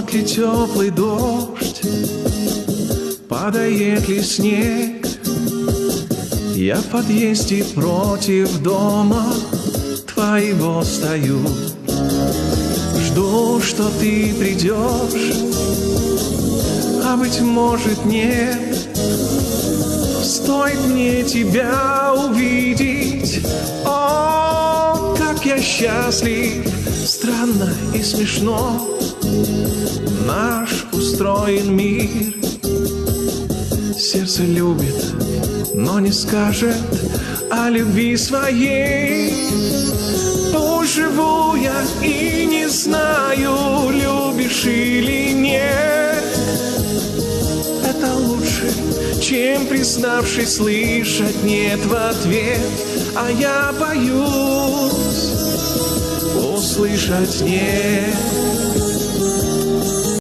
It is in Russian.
идет ли теплый дождь, падает ли снег. Я в подъезде против дома твоего стою, жду, что ты придешь, а быть может нет. Стоит мне тебя увидеть, о, как я счастлив. Странно и смешно наш устроен мир. Сердце любит, но не скажет о любви своей. Пусть живу я и не знаю, любишь или нет. Это лучше, чем, признавшись, слышать нет в ответ. А я боюсь услышать нет.